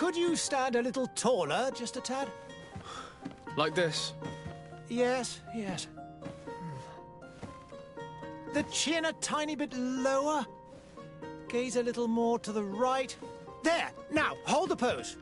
Could you stand a little taller, just a tad? Like this? Yes, yes. The chin a tiny bit lower. Gaze a little more to the right. There! Now, hold the pose.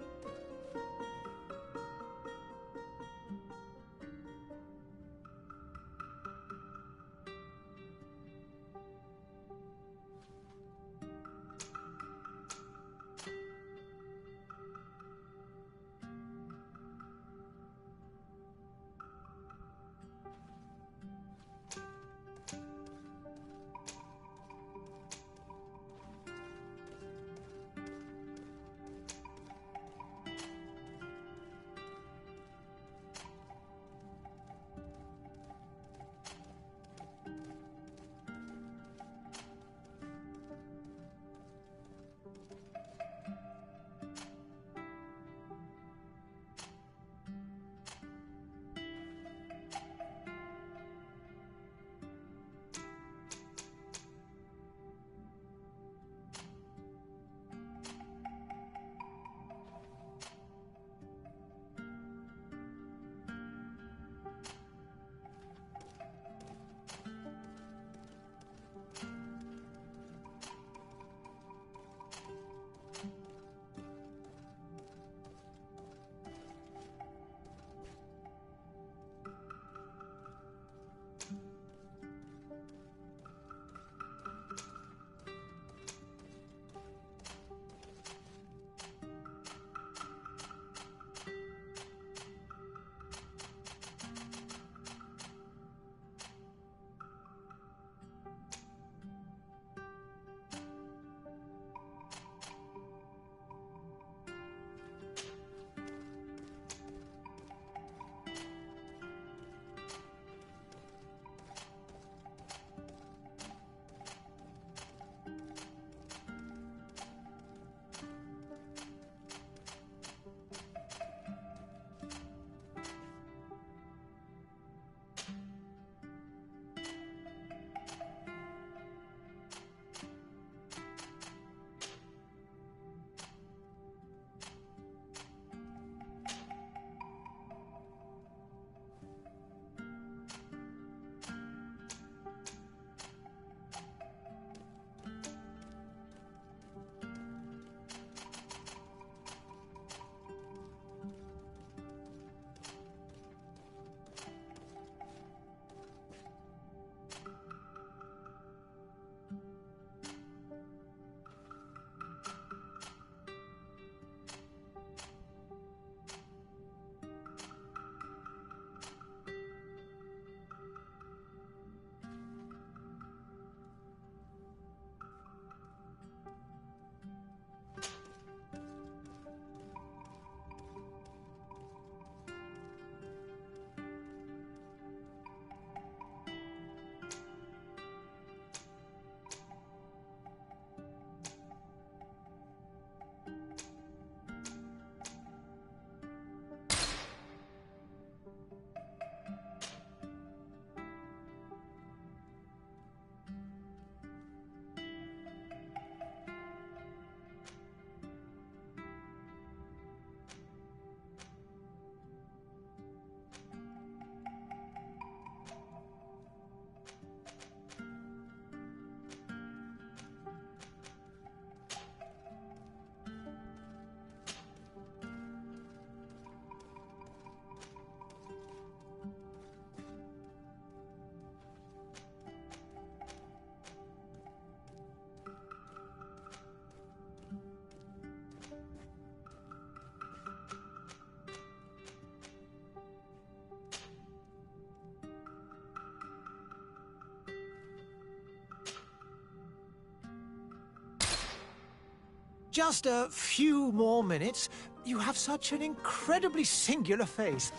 Just a few more minutes. You have such an incredibly singular face.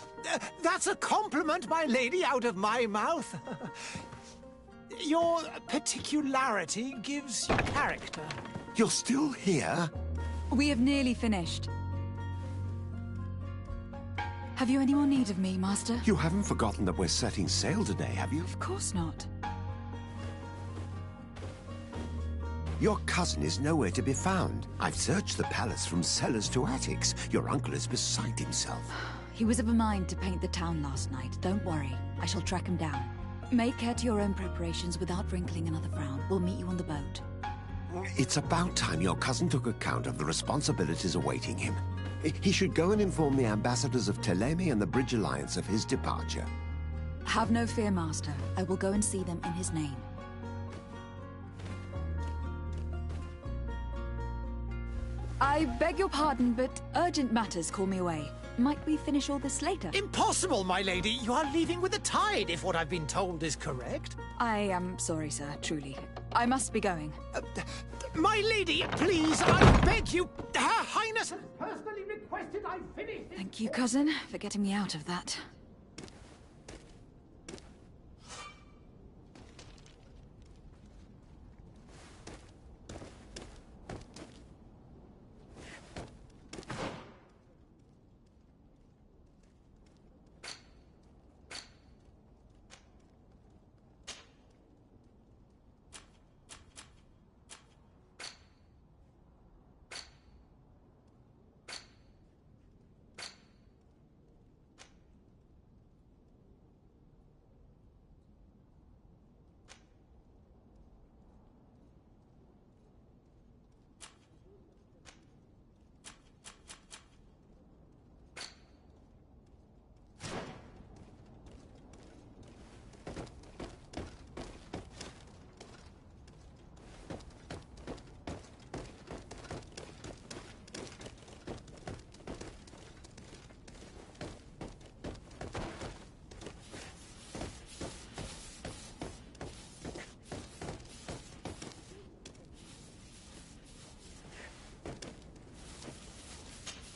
That's a compliment, my lady, out of my mouth. Your particularity gives you character. You're still here? We have nearly finished. Have you any more need of me, Master? You haven't forgotten that we're setting sail today, have you? Of course not. Your cousin is nowhere to be found. I've searched the palace from cellars to attics. Your uncle is beside himself. He was of a mind to paint the town last night. Don't worry. I shall track him down. Make care to your own preparations without wrinkling another frown. We'll meet you on the boat. It's about time your cousin took account of the responsibilities awaiting him. He should go and inform the ambassadors of Teleme and the Bridge Alliance of his departure. Have no fear, Master. I will go and see them in his name. I beg your pardon, but urgent matters call me away. Might we finish all this later? Impossible, my lady. You are leaving with the tide, if what I've been told is correct. I am sorry, sir, truly. I must be going. My lady, please, I beg you. Her Highness has personally requested I finish this. Thank you, cousin, for getting me out of that.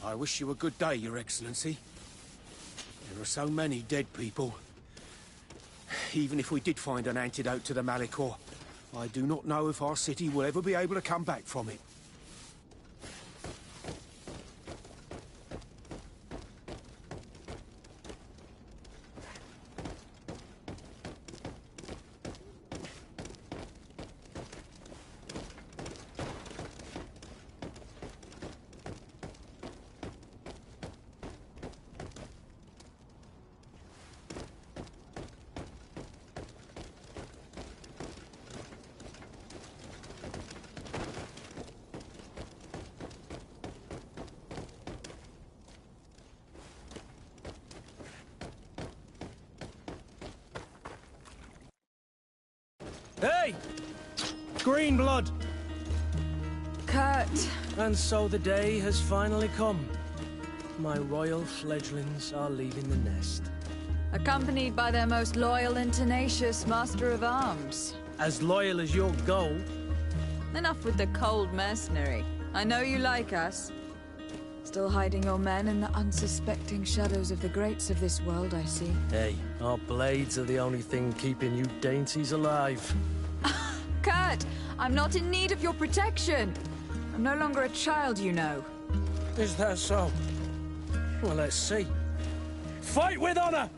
I wish you a good day, Your Excellency. There are so many dead people. Even if we did find an antidote to the Malicor, I do not know if our city will ever be able to come back from it. Hey! Green blood! Kurt! And so the day has finally come. My royal fledglings are leaving the nest. Accompanied by their most loyal and tenacious master of arms. As loyal as your gold. Enough with the cold mercenary. I know you like us. Still hiding your men in the unsuspecting shadows of the greats of this world, I see. Hey, our blades are the only thing keeping you dainties alive. Kurt! I'm not in need of your protection! I'm no longer a child, you know. Is that so? Well, let's see. Fight with honor!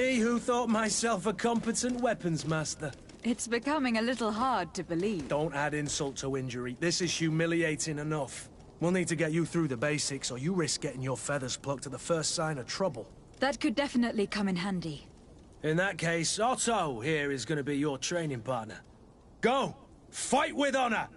Me, who thought myself a competent weapons master. It's becoming a little hard to believe. Don't add insult to injury. This is humiliating enough. We'll need to get you through the basics, or you risk getting your feathers plucked at the first sign of trouble. That could definitely come in handy. In that case, Otto here is going to be your training partner. Go! Fight with honor!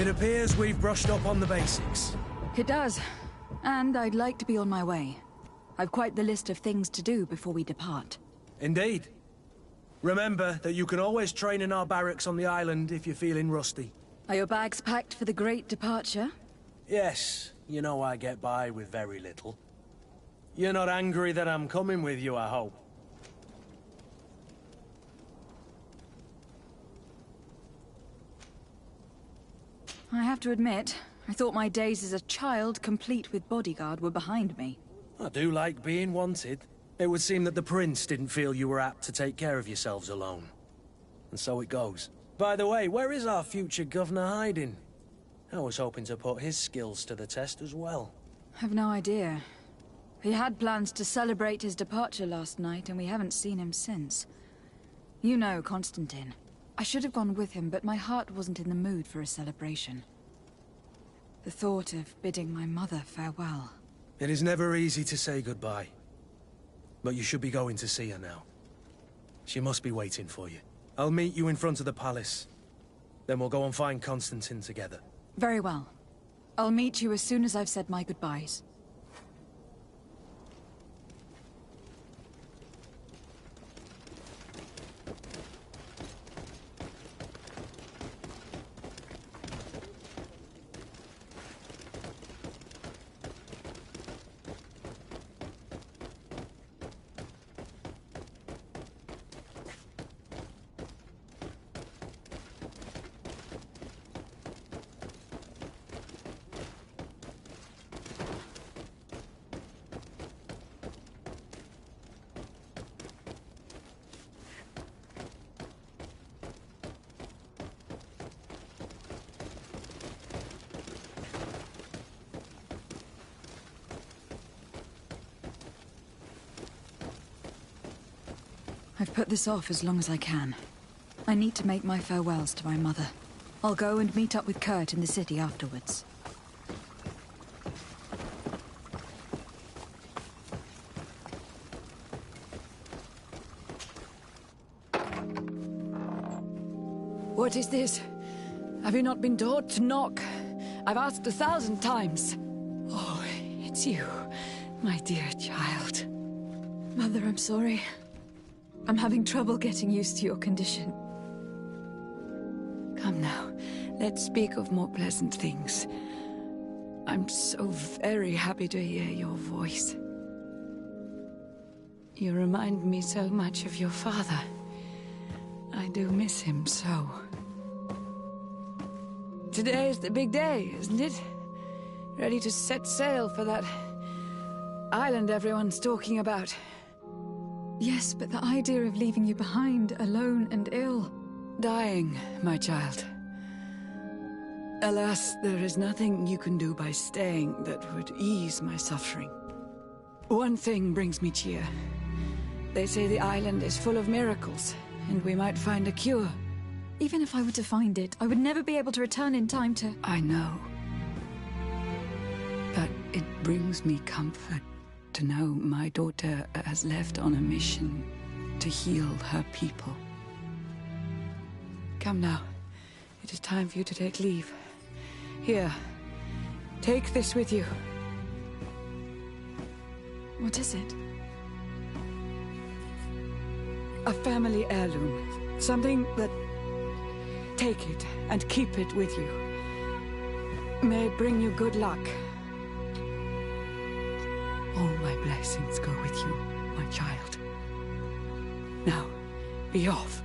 It appears we've brushed up on the basics. It does. And I'd like to be on my way. I've quite the list of things to do before we depart. Indeed. Remember that you can always train in our barracks on the island if you're feeling rusty. Are your bags packed for the great departure? Yes, you know I get by with very little. You're not angry that I'm coming with you, I hope. I have to admit, I thought my days as a child, complete with bodyguard, were behind me. I do like being wanted. It would seem that the prince didn't feel you were apt to take care of yourselves alone. And so it goes. By the way, where is our future governor hiding? I was hoping to put his skills to the test as well. I've no idea. He had plans to celebrate his departure last night, and we haven't seen him since. You know Constantine. I should have gone with him, but my heart wasn't in the mood for a celebration. The thought of bidding my mother farewell. It is never easy to say goodbye. But you should be going to see her now. She must be waiting for you. I'll meet you in front of the palace. Then we'll go and find Constantine together. Very well. I'll meet you as soon as I've said my goodbyes. I've put this off as long as I can. I need to make my farewells to my mother. I'll go and meet up with Kurt in the city afterwards. What is this? Have you not been taught to knock? I've asked 1,000 times. Oh, it's you, my dear child. Mother, I'm sorry. I'm having trouble getting used to your condition. Come now, let's speak of more pleasant things. I'm so very happy to hear your voice. You remind me so much of your father. I do miss him so. Today is the big day, isn't it? Ready to set sail for that island everyone's talking about. Yes, but the idea of leaving you behind, alone and ill... Dying, my child. Alas, there is nothing you can do by staying that would ease my suffering. One thing brings me cheer. They say the island is full of miracles, and we might find a cure. Even if I were to find it, I would never be able to return in time to... I know. But it brings me comfort to know my daughter has left on a mission to heal her people. Come now. It is time for you to take leave. Here, take this with you. What is it? A family heirloom. Something that... Take it and keep it with you. May it bring you good luck. All my blessings go with you, my child. Now, be off.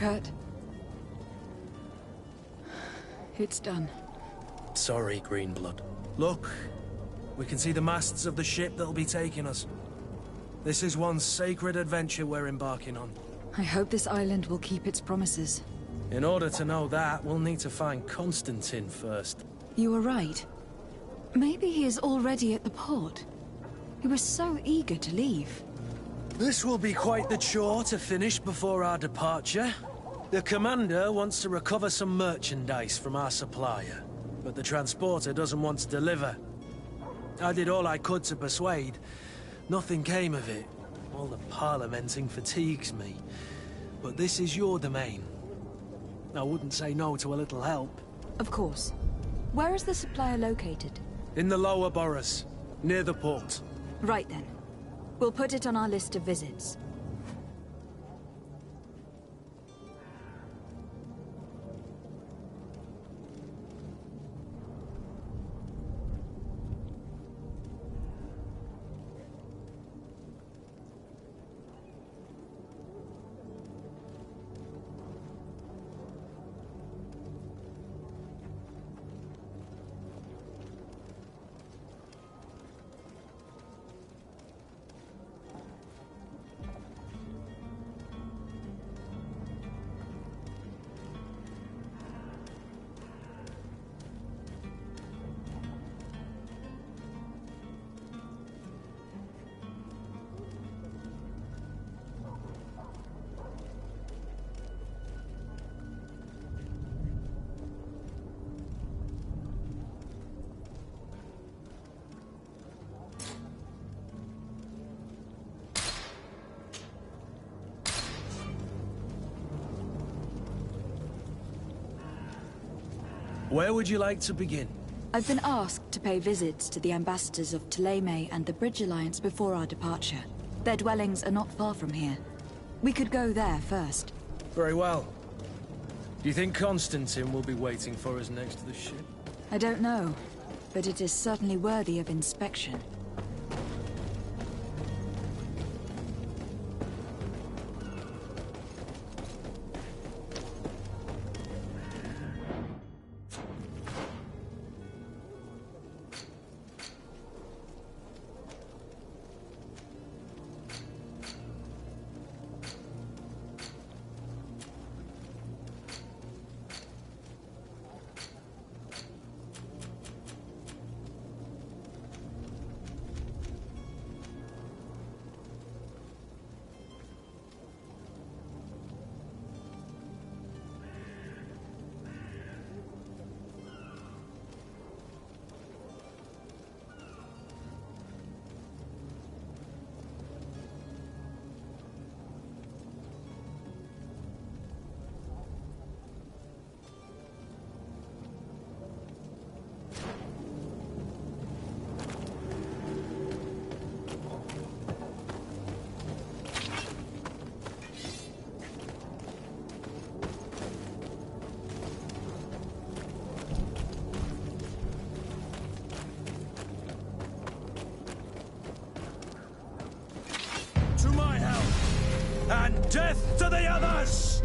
Kurt. It's done. Sorry, Greenblood. Look, we can see the masts of the ship that'll be taking us. This is one sacred adventure we're embarking on. I hope this island will keep its promises. In order to know that, we'll need to find Constantine first. You were right. Maybe he is already at the port. He was so eager to leave. This will be quite the chore to finish before our departure. The commander wants to recover some merchandise from our supplier, but the transporter doesn't want to deliver. I did all I could to persuade. Nothing came of it. All the parliamenting fatigues me. But this is your domain. I wouldn't say no to a little help. Of course. Where is the supplier located? In the lower boroughs, near the port. Right then. We'll put it on our list of visits. Where would you like to begin? I've been asked to pay visits to the ambassadors of Thélème and the Bridge Alliance before our departure. Their dwellings are not far from here. We could go there first. Very well. Do you think Constantine will be waiting for us next to the ship? I don't know, but it is certainly worthy of inspection. And death to the others!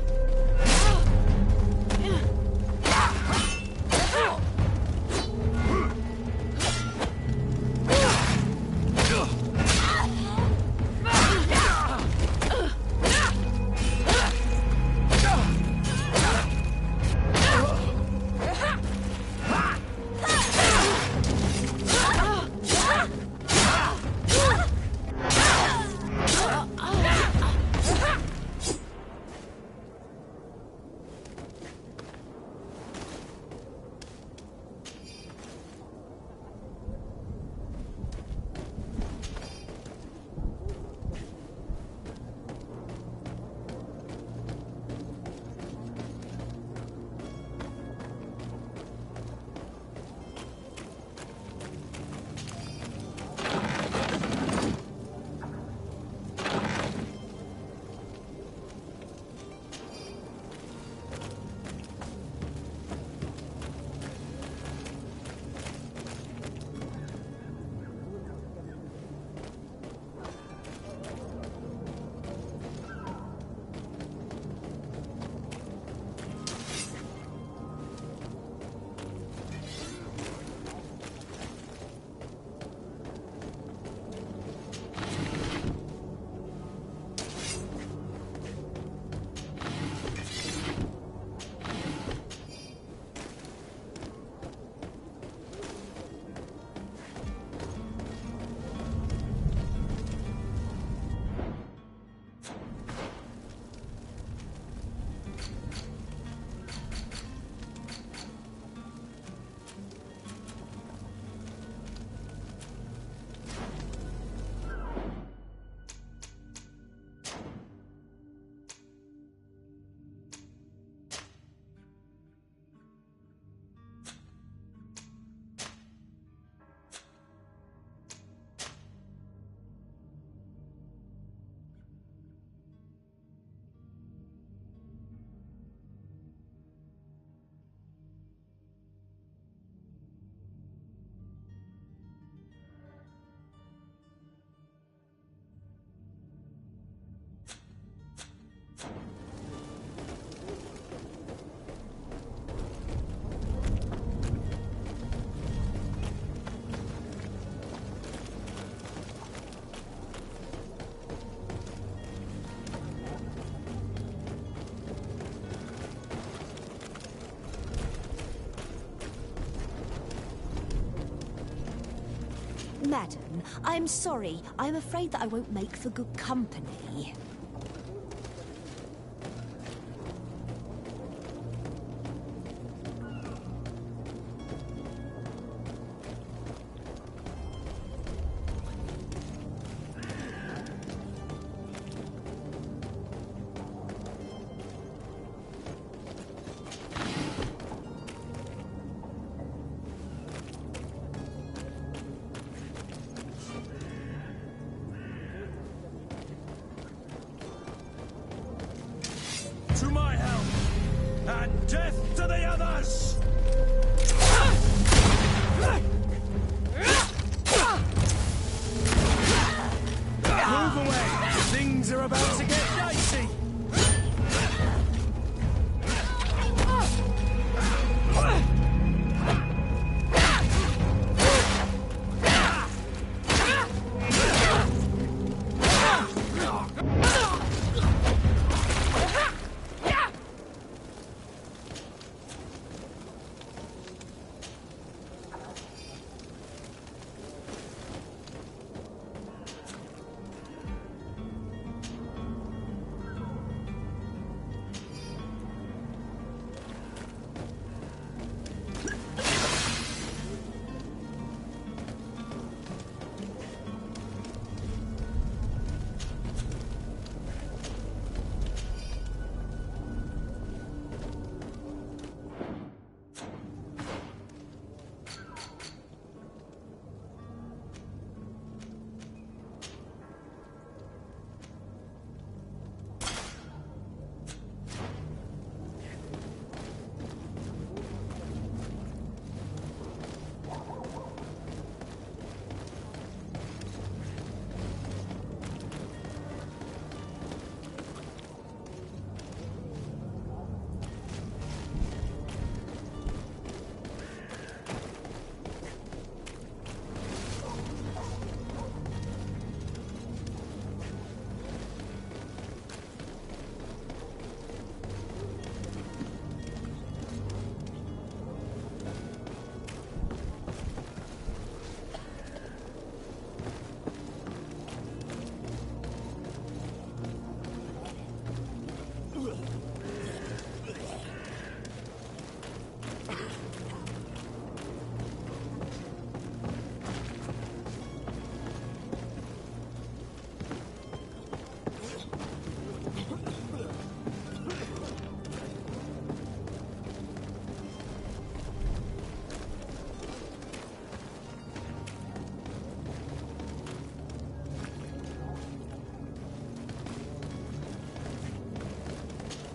Madam, I'm sorry. I'm afraid that I won't make for good company.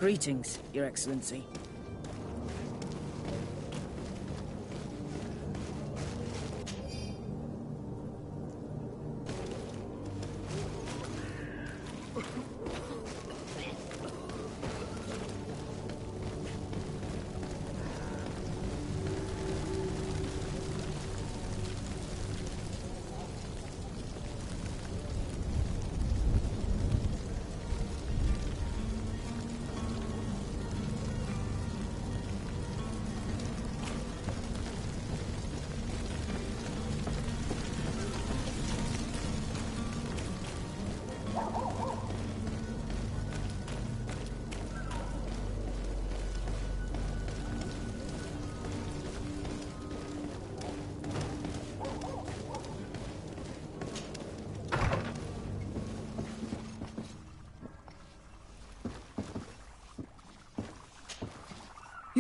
Greetings, Your Excellency.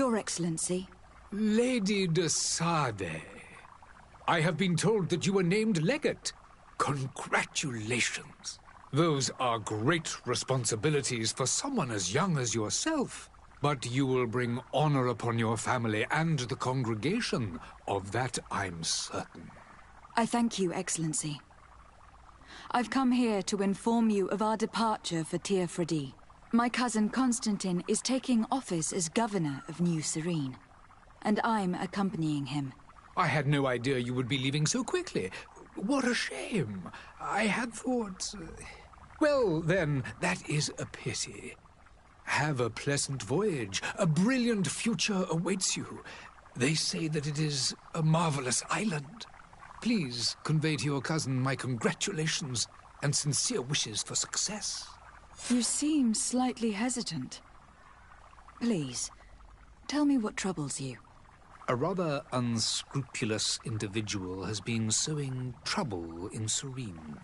Your Excellency. Lady de Sade, I have been told that you were named Legate. Congratulations. Those are great responsibilities for someone as young as yourself. But you will bring honor upon your family and the congregation. Of that I'm certain. I thank you, Excellency. I've come here to inform you of our departure for Teofredi. My cousin Constantine is taking office as governor of New Serene, and I'm accompanying him. I had no idea you would be leaving so quickly. What a shame. I had thought... Well, then, that is a pity. Have a pleasant voyage. A brilliant future awaits you. They say that it is a marvelous island. Please convey to your cousin my congratulations and sincere wishes for success. You seem slightly hesitant. Please, tell me what troubles you. A rather unscrupulous individual has been sowing trouble in Serene.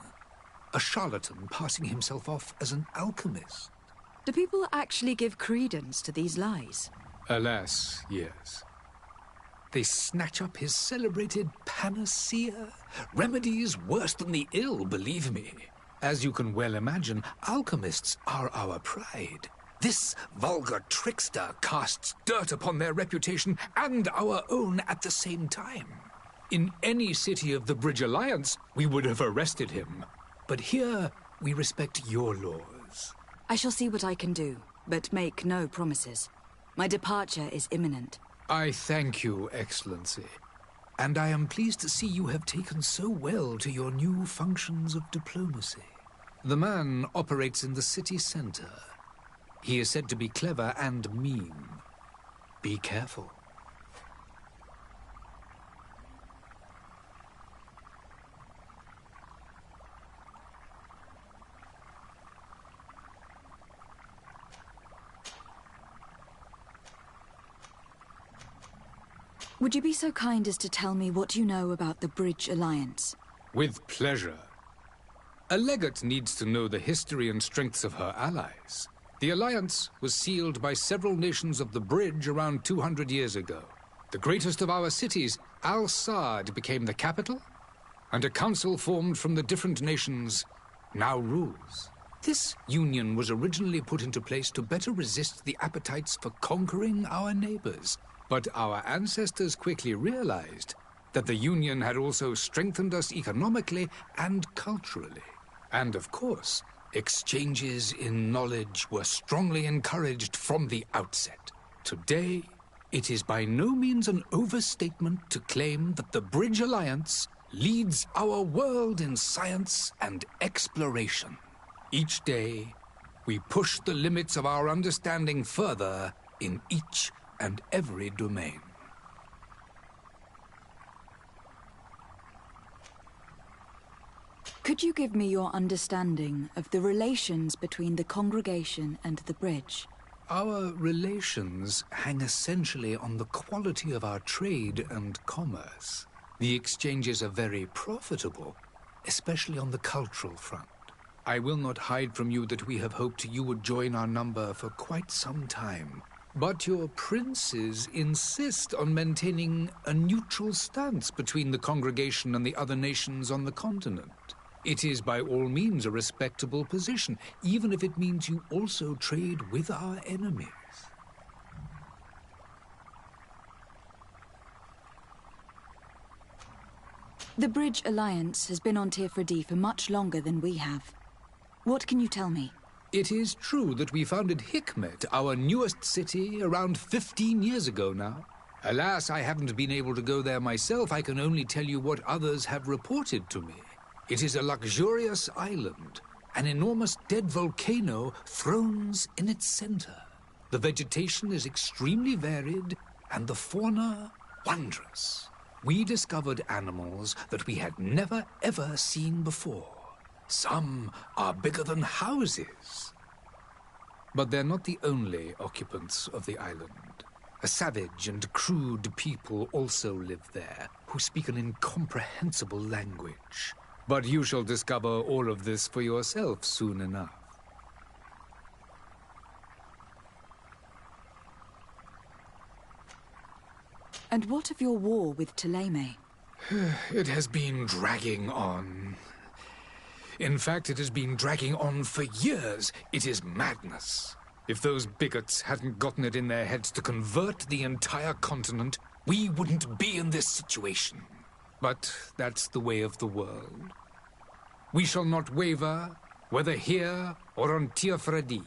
A charlatan passing himself off as an alchemist. Do people actually give credence to these lies? Alas, yes. They snatch up his celebrated panacea. Remedies worse than the ill, believe me. As you can well imagine, alchemists are our pride. This vulgar trickster casts dirt upon their reputation and our own at the same time. In any city of the Bridge Alliance, we would have arrested him. But here, we respect your laws. I shall see what I can do, but make no promises. My departure is imminent. I thank you, Excellency. And I am pleased to see you have taken so well to your new functions of diplomacy. The man operates in the city center. He is said to be clever and mean. Be careful. Would you be so kind as to tell me what you know about the Bridge Alliance? With pleasure. A legate needs to know the history and strengths of her allies. The alliance was sealed by several nations of the Bridge around 200 years ago. The greatest of our cities, Al-Saad, became the capital, and a council formed from the different nations now rules. This union was originally put into place to better resist the appetites for conquering our neighbors. But our ancestors quickly realized that the Union had also strengthened us economically and culturally. And of course, exchanges in knowledge were strongly encouraged from the outset. Today, it is by no means an overstatement to claim that the Bridge Alliance leads our world in science and exploration. Each day, we push the limits of our understanding further in each and every domain. Could you give me your understanding of the relations between the congregation and the bridge? Our relations hang essentially on the quality of our trade and commerce. The exchanges are very profitable, especially on the cultural front. I will not hide from you that we have hoped you would join our number for quite some time. But your princes insist on maintaining a neutral stance between the congregation and the other nations on the continent. It is by all means a respectable position, even if it means you also trade with our enemies. The Bridge Alliance has been on Tirfredi for much longer than we have. What can you tell me? It is true that we founded Hikmet, our newest city, around 15 years ago now. Alas, I haven't been able to go there myself. I can only tell you what others have reported to me. It is a luxurious island. An enormous dead volcano thrones in its center. The vegetation is extremely varied, and the fauna wondrous. We discovered animals that we had never ever seen before. Some are bigger than houses. But they're not the only occupants of the island. A savage and crude people also live there, who speak an incomprehensible language. But you shall discover all of this for yourself soon enough. And what of your war with Thélème? It has been dragging on. In fact, it has been dragging on for years. It is madness. If those bigots hadn't gotten it in their heads to convert the entire continent, we wouldn't be in this situation. But that's the way of the world. We shall not waver, whether here or on Tirfredi.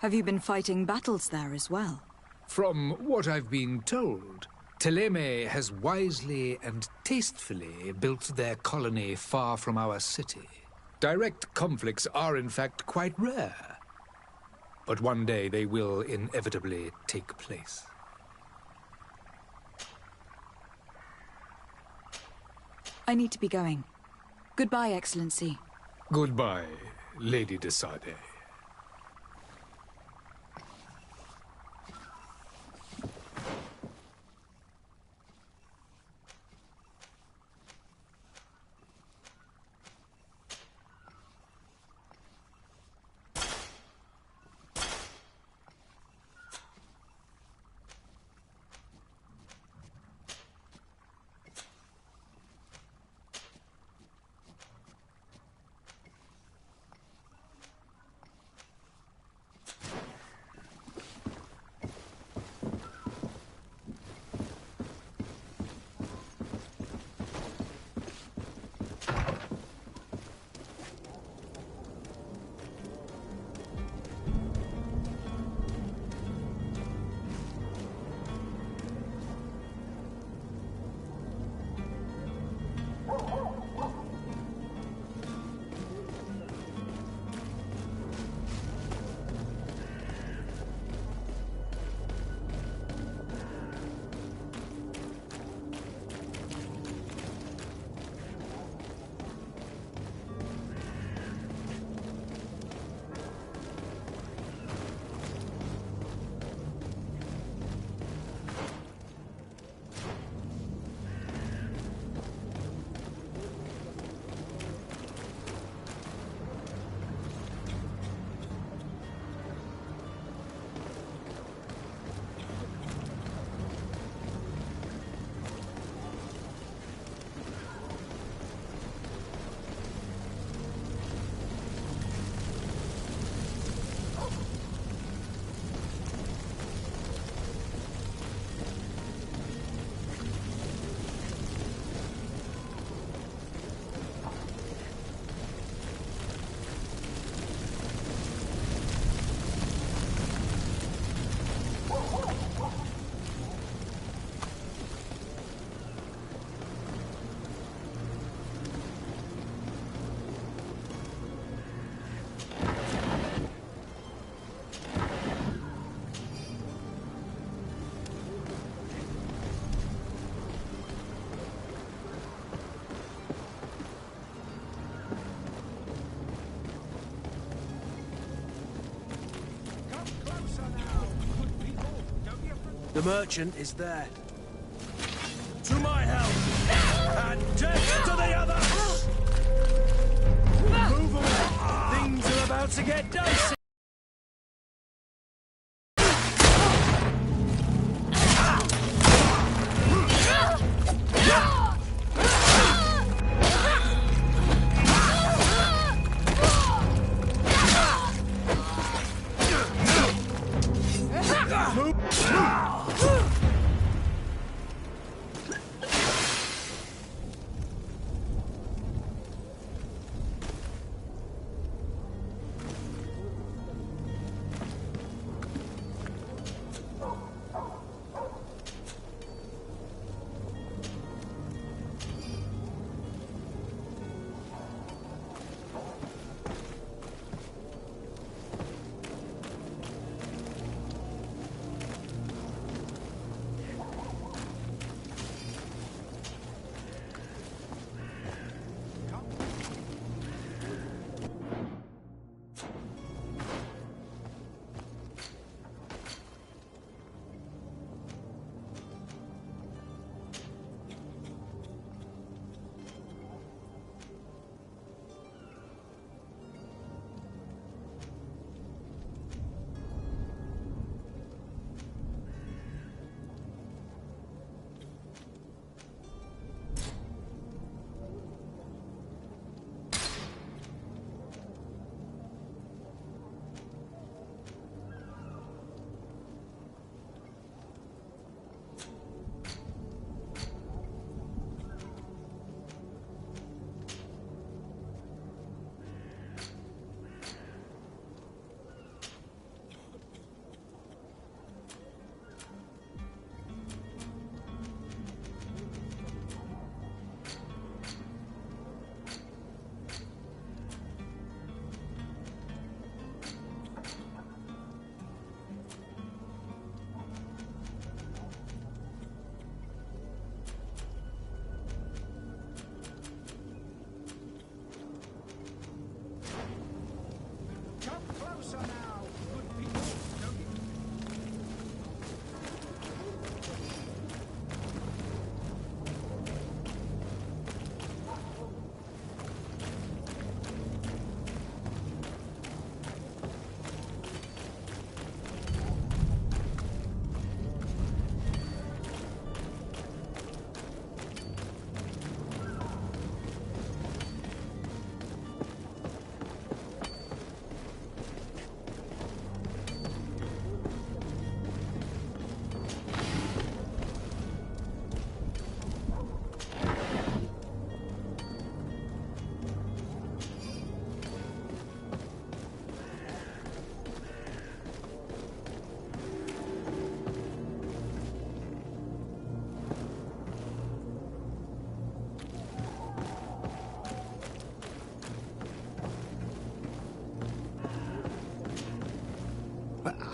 Have you been fighting battles there as well? From what I've been told, Thélème has wisely and tastefully built their colony far from our city. Direct conflicts are, in fact, quite rare. But one day they will inevitably take place. I need to be going. Goodbye, Excellency. Goodbye, Lady de Sade. The merchant is there. To my help! And death to the others! Move away! Things are about to get dicey!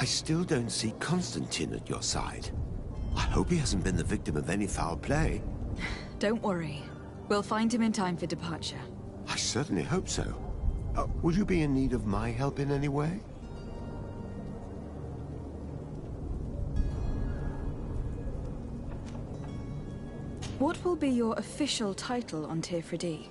I still don't see Constantine at your side. I hope he hasn't been the victim of any foul play. Don't worry. We'll find him in time for departure. I certainly hope so. Would you be in need of my help in any way? What will be your official title on Tifredi?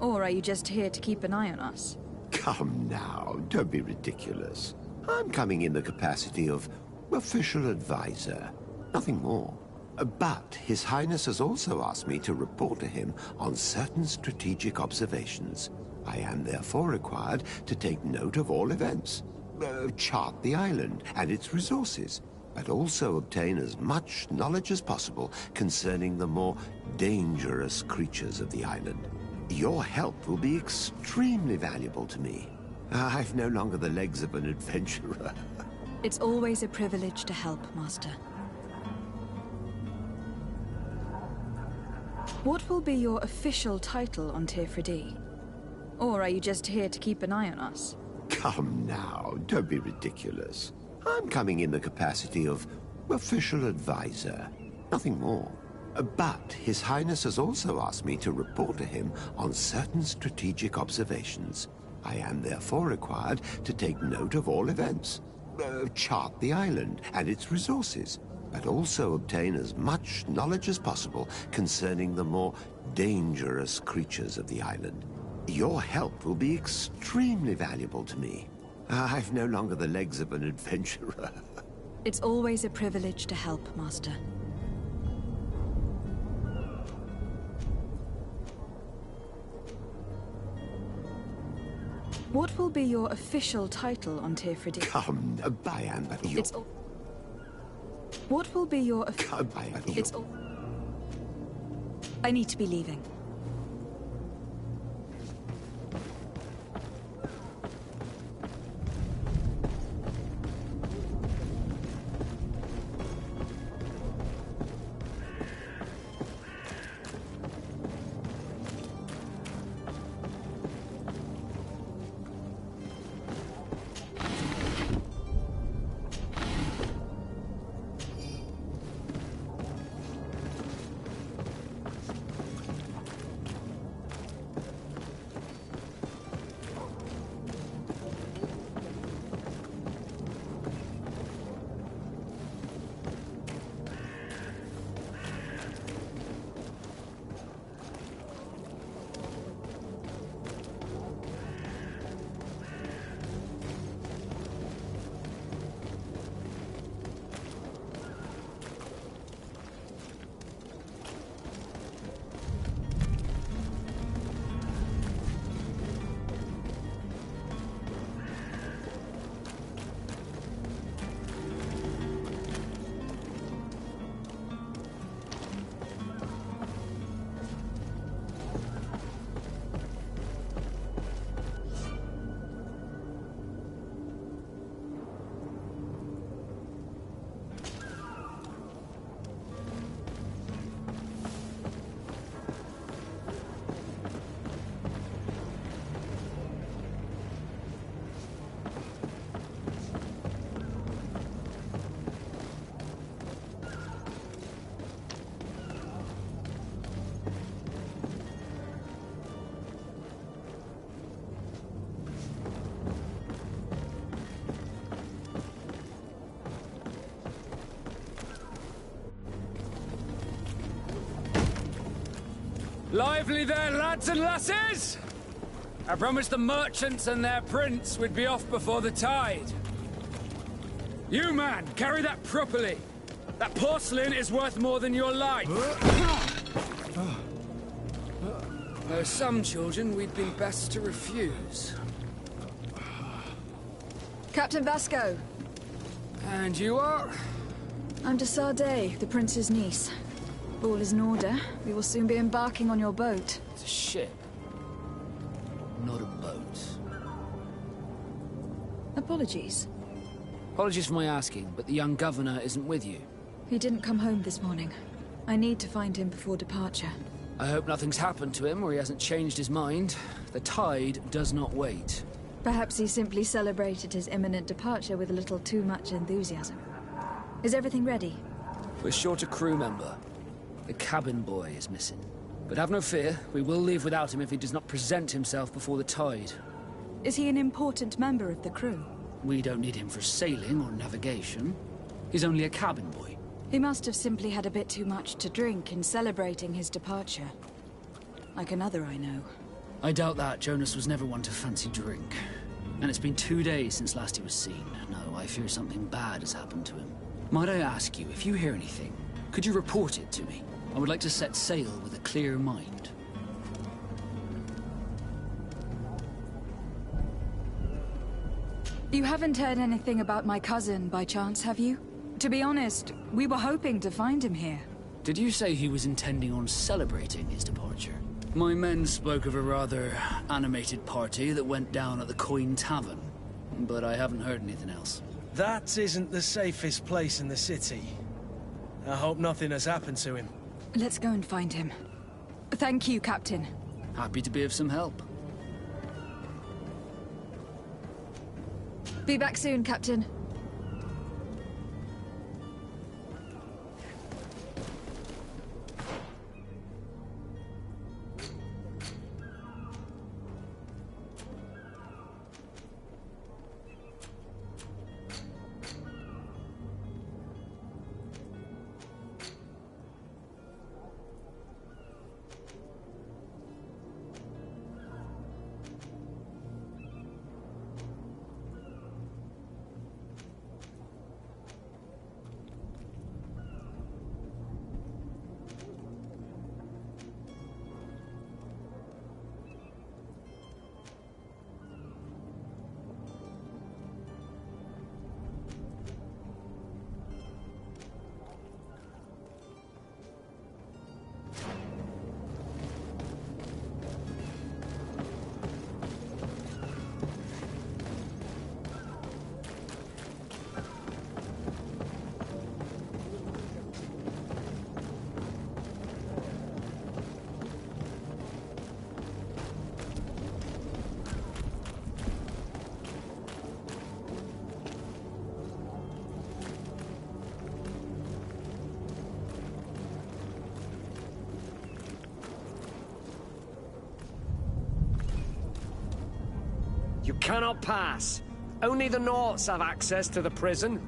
Or are you just here to keep an eye on us? Come now, don't be ridiculous. I'm coming in the capacity of official advisor, nothing more. But His Highness has also asked me to report to him on certain strategic observations. I am therefore required to take note of all events, chart the island and its resources, but also obtain as much knowledge as possible concerning the more dangerous creatures of the island. Your help will be extremely valuable to me. I've no longer the legs of an adventurer. It's always a privilege to help, Master. What will be your official title on Tifredi? Or are you just here to keep an eye on us? Come now, don't be ridiculous. I'm coming in the capacity of official advisor, nothing more. But His Highness has also asked me to report to him on certain strategic observations. I am therefore required to take note of all events, chart the island and its resources, but also obtain as much knowledge as possible concerning the more dangerous creatures of the island. Your help will be extremely valuable to me. I've no longer the legs of an adventurer. It's always a privilege to help, Master. What will be your official title on Tifredi? Come, Bayan, but you... What will be your... I need to be leaving. Lively there, lads and lasses! I promised the merchants and their prince we'd be off before the tide. You, man, carry that properly. That porcelain is worth more than your life. There are some children we'd be best to refuse. Captain Vasco. And you are? I'm de Sardet, the prince's niece. All is in order. We will soon be embarking on your boat. It's a ship, not a boat. Apologies. Apologies for my asking, but the young governor isn't with you. He didn't come home this morning. I need to find him before departure. I hope nothing's happened to him or he hasn't changed his mind. The tide does not wait. Perhaps he simply celebrated his imminent departure with a little too much enthusiasm. Is everything ready? We're short a crew member. The cabin boy is missing. But have no fear, we will leave without him if he does not present himself before the tide. Is he an important member of the crew? We don't need him for sailing or navigation. He's only a cabin boy. He must have simply had a bit too much to drink in celebrating his departure. Like another I know. I doubt that. Jonas was never one to fancy drink. And it's been 2 days since last he was seen. No, I fear something bad has happened to him. Might I ask you, if you hear anything, could you report it to me? I would like to set sail with a clear mind. You haven't heard anything about my cousin, by chance, have you? To be honest, we were hoping to find him here. Did you say he was intending on celebrating his departure? My men spoke of a rather animated party that went down at the Coin Tavern, but I haven't heard anything else. That isn't the safest place in the city. I hope nothing has happened to him. Let's go and find him. Thank you, Captain. Happy to be of some help. Be back soon, Captain. You cannot pass. Only the Norts have access to the prison.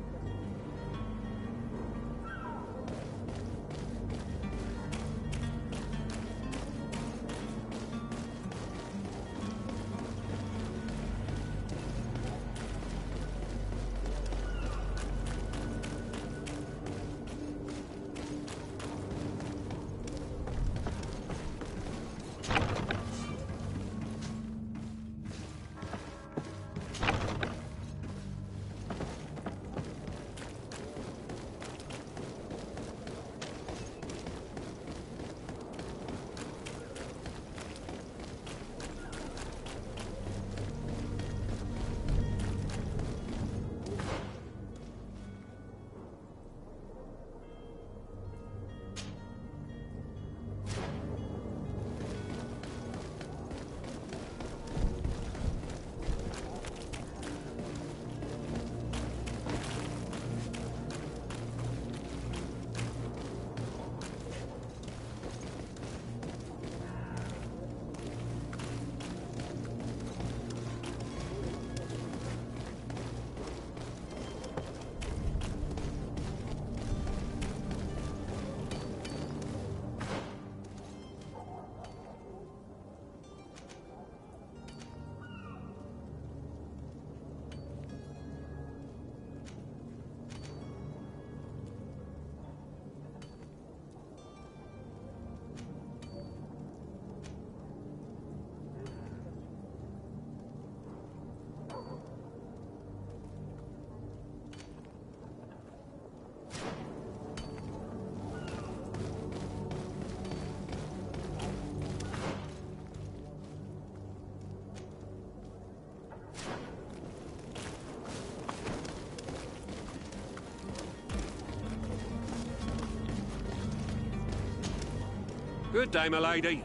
Good day, my lady.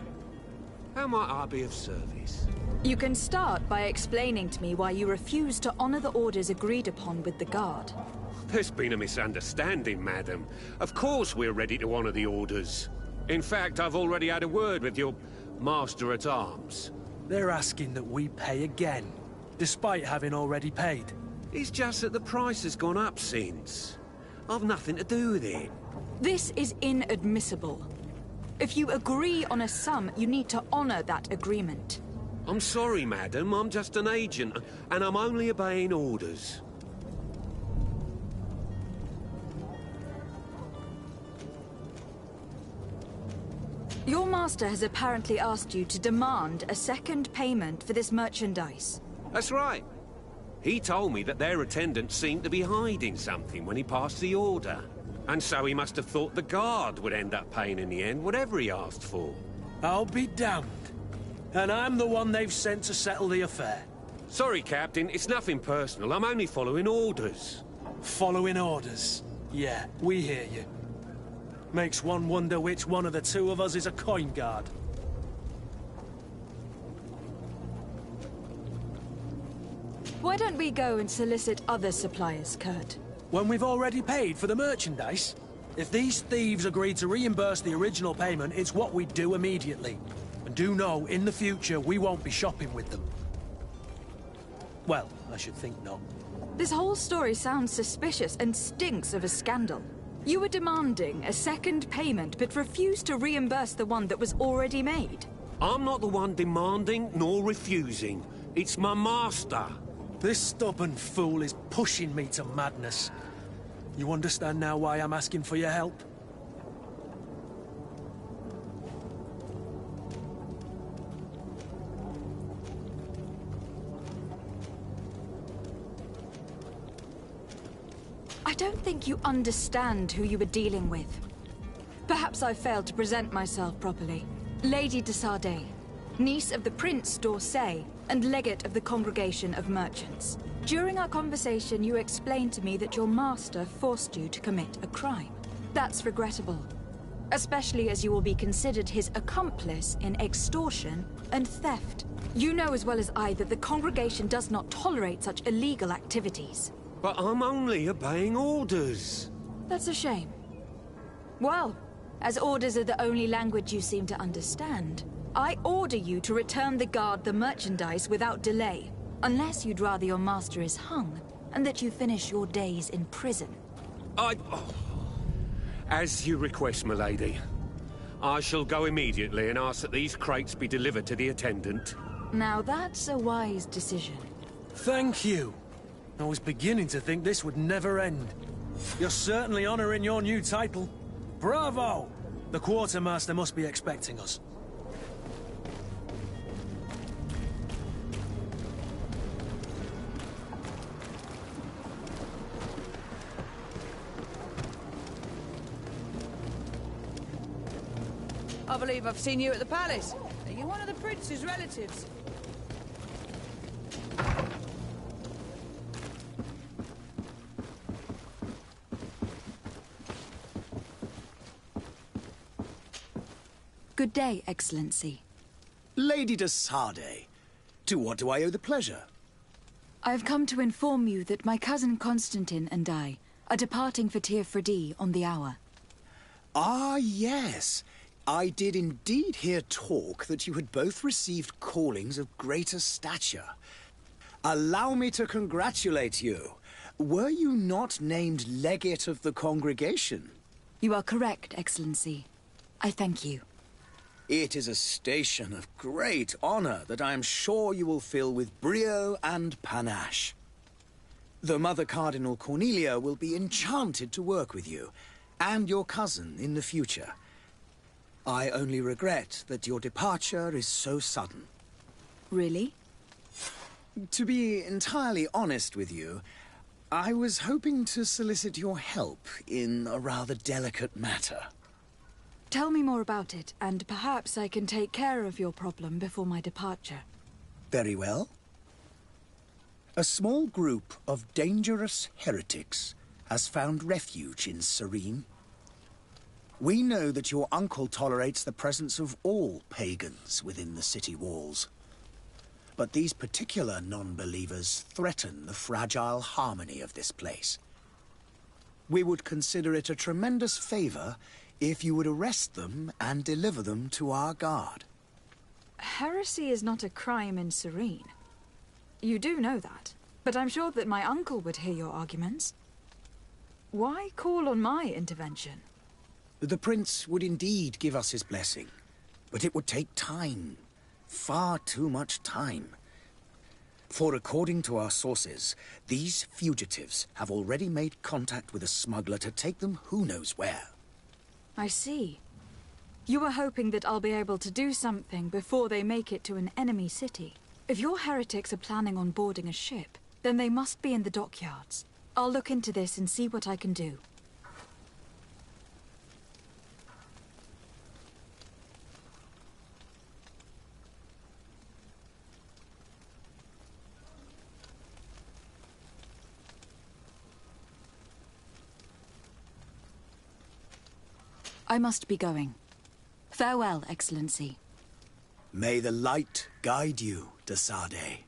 How might I be of service? You can start by explaining to me why you refuse to honor the orders agreed upon with the guard. There's been a misunderstanding, madam. Of course we're ready to honor the orders. In fact, I've already had a word with your master-at-arms. They're asking that we pay again, despite having already paid. It's just that the price has gone up since. I've nothing to do with it. This is inadmissible. If you agree on a sum, you need to honor that agreement. I'm sorry, madam. I'm just an agent, and I'm only obeying orders. Your master has apparently asked you to demand a second payment for this merchandise. That's right. He told me that their attendants seemed to be hiding something when he passed the order. And so he must have thought the guard would end up paying in the end, whatever he asked for. I'll be damned. And I'm the one they've sent to settle the affair. Sorry, Captain. It's nothing personal. I'm only following orders. Following orders? Yeah, we hear you. Makes one wonder which one of the two of us is a coin guard. Why don't we go and solicit other suppliers, Kurt? When we've already paid for the merchandise? If these thieves agreed to reimburse the original payment, it's what we'd do immediately. And do know, in the future, we won't be shopping with them. Well, I should think not. This whole story sounds suspicious and stinks of a scandal. You were demanding a second payment, but refused to reimburse the one that was already made. I'm not the one demanding nor refusing. It's my master. This stubborn fool is pushing me to madness. You understand now why I'm asking for your help? I don't think you understand who you were dealing with. Perhaps I failed to present myself properly. Lady de Sardet, niece of the Prince d'Orsay, and legate of the Congregation of Merchants. During our conversation, you explained to me that your master forced you to commit a crime. That's regrettable, especially as you will be considered his accomplice in extortion and theft. You know as well as I that the Congregation does not tolerate such illegal activities. But I'm only obeying orders. That's a shame. Well, as orders are the only language you seem to understand, I order you to return the guard the merchandise without delay, unless you'd rather your master is hung, and that you finish your days in prison. As you request, milady. I shall go immediately and ask that these crates be delivered to the attendant. Now that's a wise decision. Thank you. I was beginning to think this would never end. You're certainly honoring your new title. Bravo! The quartermaster must be expecting us. I believe I've seen you at the palace. Are you one of the prince's relatives? Good day, Excellency. Lady de Sardet, to what do I owe the pleasure? I have come to inform you that my cousin Constantine and I are departing for Teofredi on the hour. Ah, yes. I did indeed hear talk that you had both received callings of greater stature. Allow me to congratulate you. Were you not named legate of the congregation? You are correct, Excellency. I thank you. It is a station of great honor that I am sure you will fill with brio and panache. The Mother Cardinal Cornelia will be enchanted to work with you, and your cousin in the future. I only regret that your departure is so sudden. Really? To be entirely honest with you, I was hoping to solicit your help in a rather delicate matter. Tell me more about it, and perhaps I can take care of your problem before my departure. Very well. A small group of dangerous heretics has found refuge in Serene. We know that your uncle tolerates the presence of all pagans within the city walls. But these particular non-believers threaten the fragile harmony of this place. We would consider it a tremendous favor if you would arrest them and deliver them to our guard. Heresy is not a crime in Serene. You do know that, but I'm sure that my uncle would hear your arguments. Why call on my intervention? The Prince would indeed give us his blessing, but it would take time. Far too much time. For according to our sources, these fugitives have already made contact with a smuggler to take them who knows where. I see. You were hoping that I'll be able to do something before they make it to an enemy city. If your heretics are planning on boarding a ship, then they must be in the dockyards. I'll look into this and see what I can do. I must be going. Farewell, Excellency. May the light guide you, de Sade.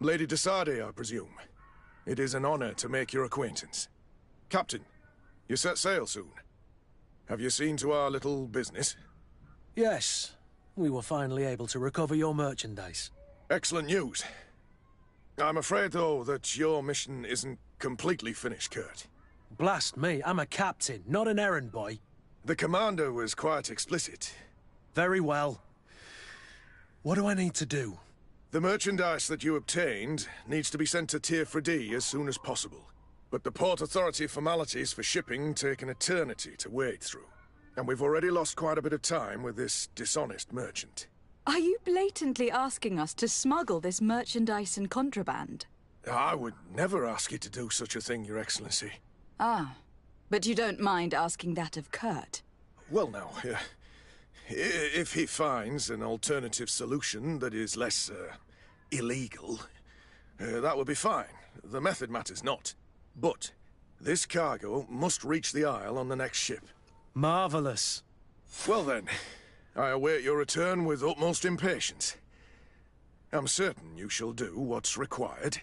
Lady Desade, I presume. It is an honor to make your acquaintance. Captain, you set sail soon. Have you seen to our little business? Yes. We were finally able to recover your merchandise. Excellent news. I'm afraid, though, that your mission isn't completely finished, Kurt. Blast me, I'm a captain, not an errand boy. The commander was quite explicit. Very well. What do I need to do? The merchandise that you obtained needs to be sent to Tier 4D as soon as possible. But the Port Authority formalities for shipping take an eternity to wade through. And we've already lost quite a bit of time with this dishonest merchant. Are you blatantly asking us to smuggle this merchandise and contraband? I would never ask you to do such a thing, Your Excellency. Ah, but you don't mind asking that of Kurt? Well, now, if he finds an alternative solution that is less, illegal, that would be fine. The method matters not. But this cargo must reach the Isle on the next ship. Marvelous. Well then, I await your return with utmost impatience. I'm certain you shall do what's required.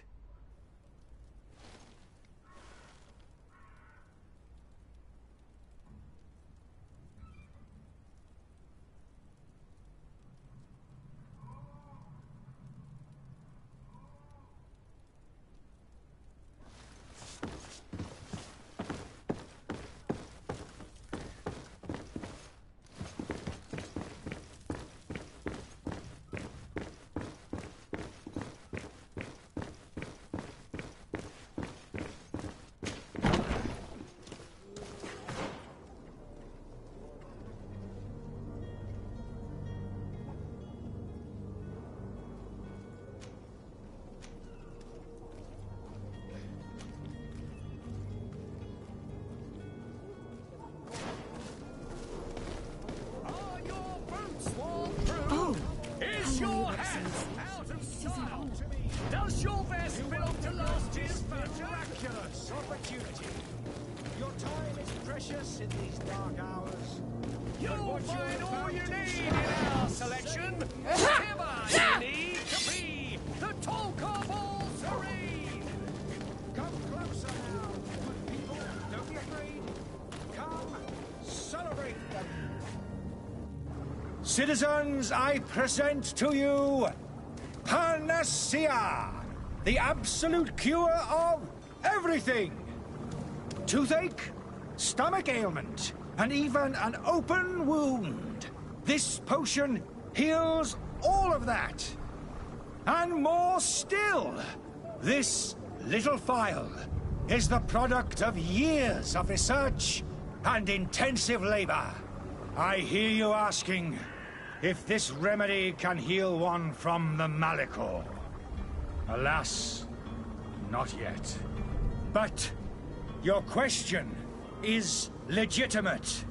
Does your vest belong to last year's first miraculous opportunity? Your time is precious in these dark hours. You'll find all you need in our selection. Whatever you need to be the talk of all serene. Come closer now, good people. Don't be afraid. Come, celebrate them. Citizens, I present to you Panacea, the absolute cure of everything. Toothache, stomach ailment, and even an open wound. This potion heals all of that. And more still, this little phial is the product of years of research and intensive labor. I hear you asking if this remedy can heal one from the Malicor. Alas, not yet. But your question is legitimate.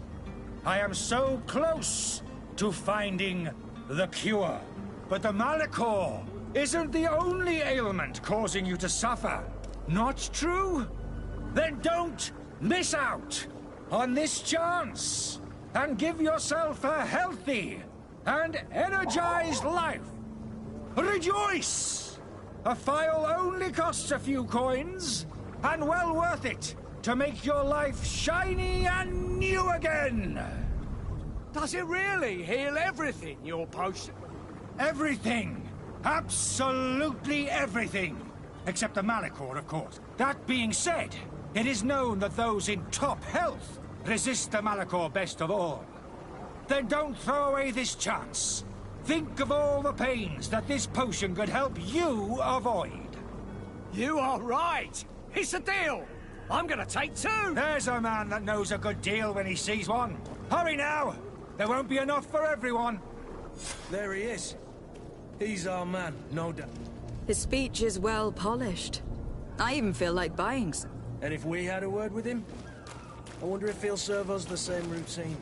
I am so close to finding the cure. But the Malicor isn't the only ailment causing you to suffer. Not true? Then don't miss out on this chance and give yourself a healthy and energized life. Rejoice! A phial only costs a few coins, and well worth it to make your life shiny and new again. Does it really heal everything, your potion? Everything. Absolutely everything. Except the Malicor, of course. That being said, it is known that those in top health resist the Malicor best of all. Then don't throw away this chance. Think of all the pains that this potion could help you avoid. You are right. It's a deal. I'm gonna take two. There's a man that knows a good deal when he sees one. Hurry now. There won't be enough for everyone. There he is. He's our man, no doubt. His speech is well polished. I even feel like buying some. And if we had a word with him, I wonder if he'll serve us the same routine.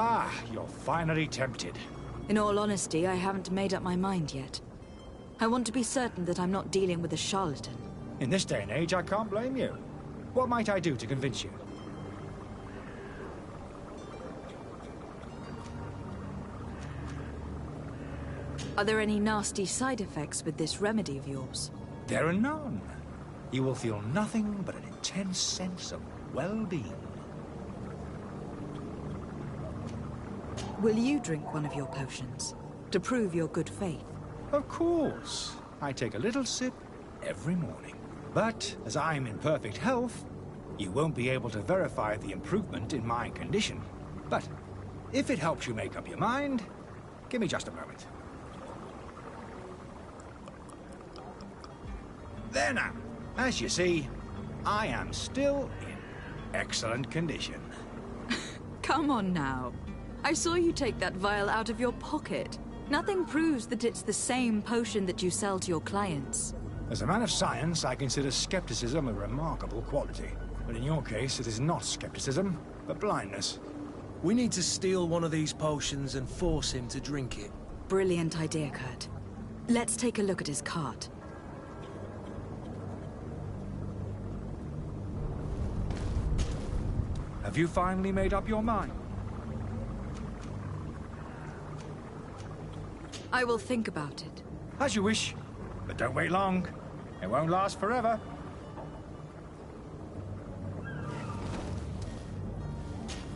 Ah, you're finally tempted. In all honesty, I haven't made up my mind yet. I want to be certain that I'm not dealing with a charlatan. In this day and age, I can't blame you. What might I do to convince you? Are there any nasty side effects with this remedy of yours? There are none. You will feel nothing but an intense sense of well-being. Will you drink one of your potions, to prove your good faith? Of course. I take a little sip every morning. But, as I'm in perfect health, you won't be able to verify the improvement in my condition. But, if it helps you make up your mind, give me just a moment. There now. As you see, I am still in excellent condition. Come on now. I saw you take that vial out of your pocket. Nothing proves that it's the same potion that you sell to your clients. As a man of science, I consider skepticism a remarkable quality. But in your case, it is not skepticism, but blindness. We need to steal one of these potions and force him to drink it. Brilliant idea, Kurt. Let's take a look at his cart. Have you finally made up your mind? I will think about it. As you wish, but don't wait long. It won't last forever.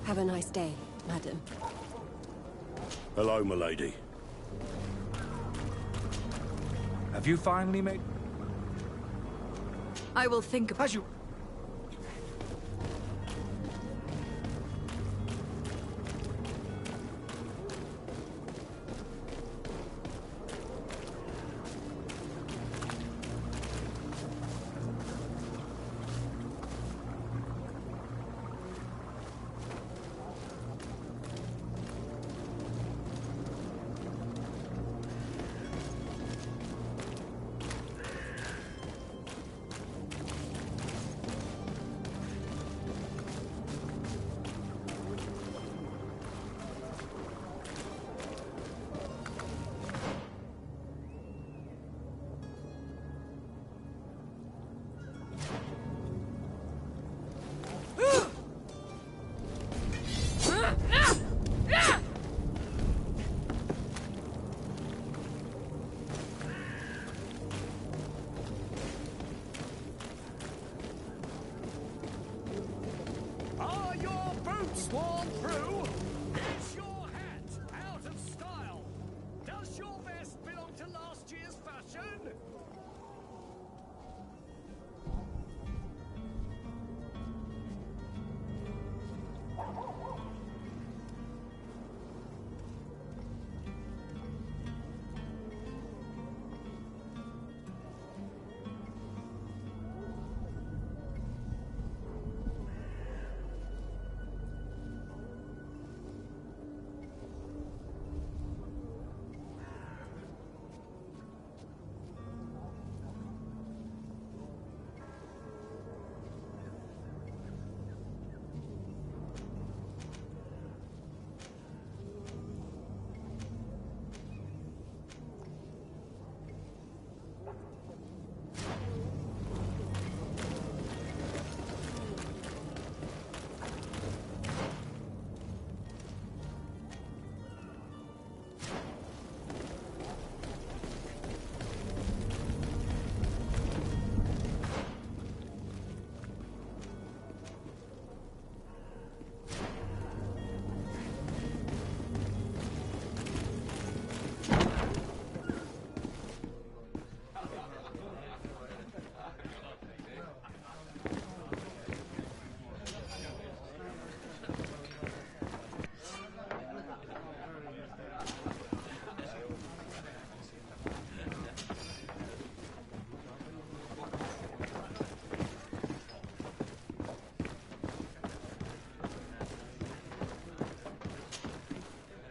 Have a nice day, madam. Hello, milady. Have you finally made... I will think about... As you... Are your boots worn through? Is your hat out of style? Does your vest belong to last year's fashion?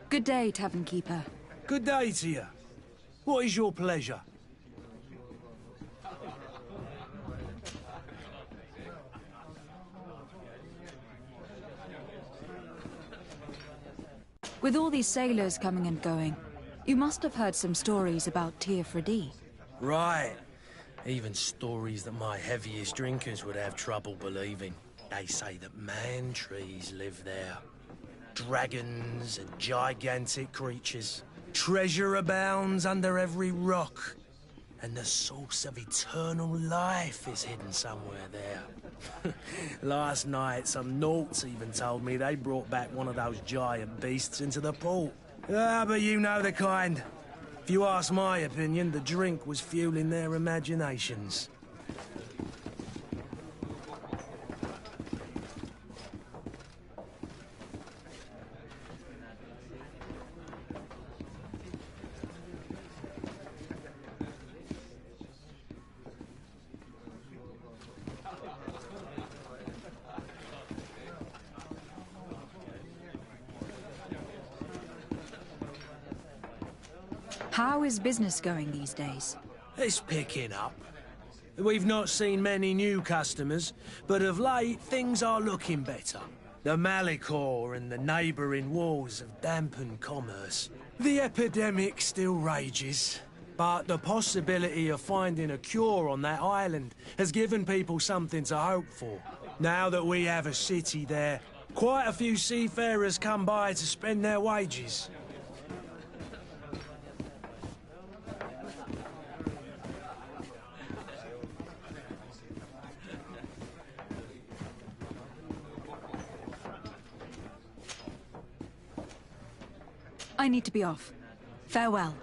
Good day, Tavern Keeper. Good day to you. What is your pleasure? With all these sailors coming and going, you must have heard some stories about Tir Freddy. Right. Even stories that my heaviest drinkers would have trouble believing. They say that man-trees live there. Dragons and gigantic creatures. Treasure abounds under every rock, and the source of eternal life is hidden somewhere there. Last night, some naughts even told me they brought back one of those giant beasts into the port. Ah, but you know the kind. If you ask my opinion, the drink was fueling their imaginations. How is business going these days? It's picking up. We've not seen many new customers, but of late things are looking better. The Malicor and the neighbouring wars have dampened commerce. The epidemic still rages, but the possibility of finding a cure on that island has given people something to hope for. Now that we have a city there, quite a few seafarers come by to spend their wages. I need to be off. Farewell.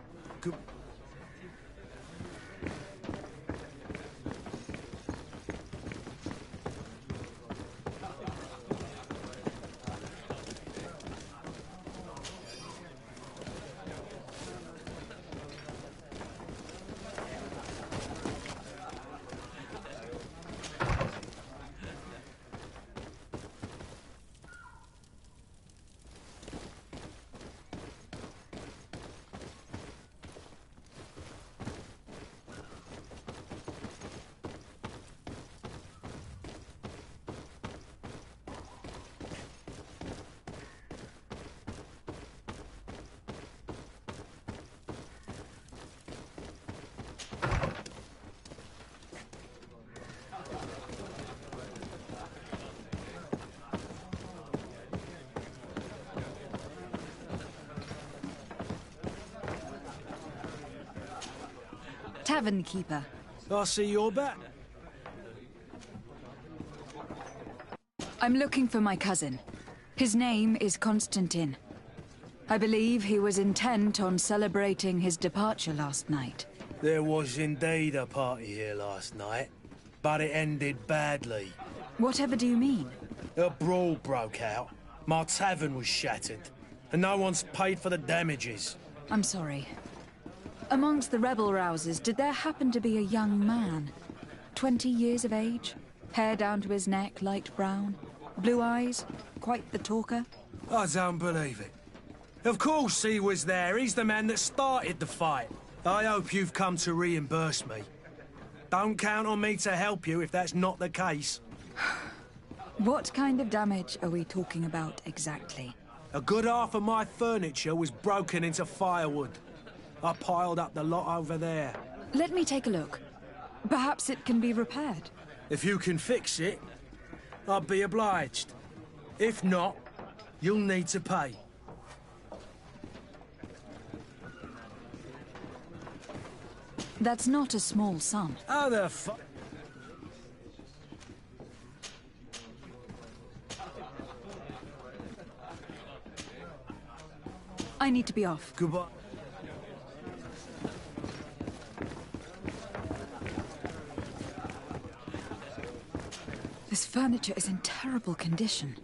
Tavern keeper. I see you're back. I'm looking for my cousin. His name is Constantine. I believe he was intent on celebrating his departure last night. There was indeed a party here last night, but it ended badly. Whatever do you mean? A brawl broke out. My tavern was shattered, and no one's paid for the damages. I'm sorry. Amongst the rebel rousers, did there happen to be a young man? 20 years of age? Hair down to his neck, light brown? Blue eyes? Quite the talker? I don't believe it. Of course he was there. He's the man that started the fight. I hope you've come to reimburse me. Don't count on me to help you if that's not the case. What kind of damage are we talking about exactly? A good half of my furniture was broken into firewood. I piled up the lot over there. Let me take a look. Perhaps it can be repaired. If you can fix it, I'll be obliged. If not, you'll need to pay. That's not a small sum. How the fuck? I need to be off. Goodbye. This furniture is in terrible condition.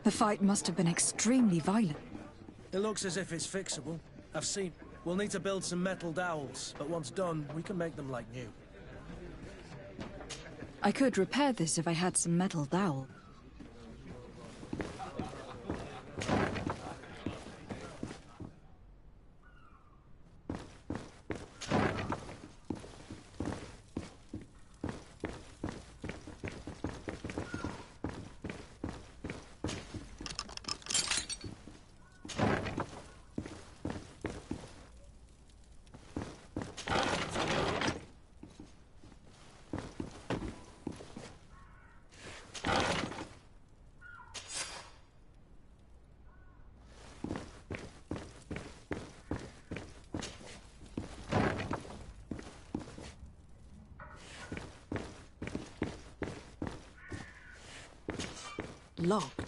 The fight must have been extremely violent. It looks as if it's fixable. I've seen. We'll need to build some metal dowels, but once done, we can make them like new. I could repair this if I had some metal dowel. locked.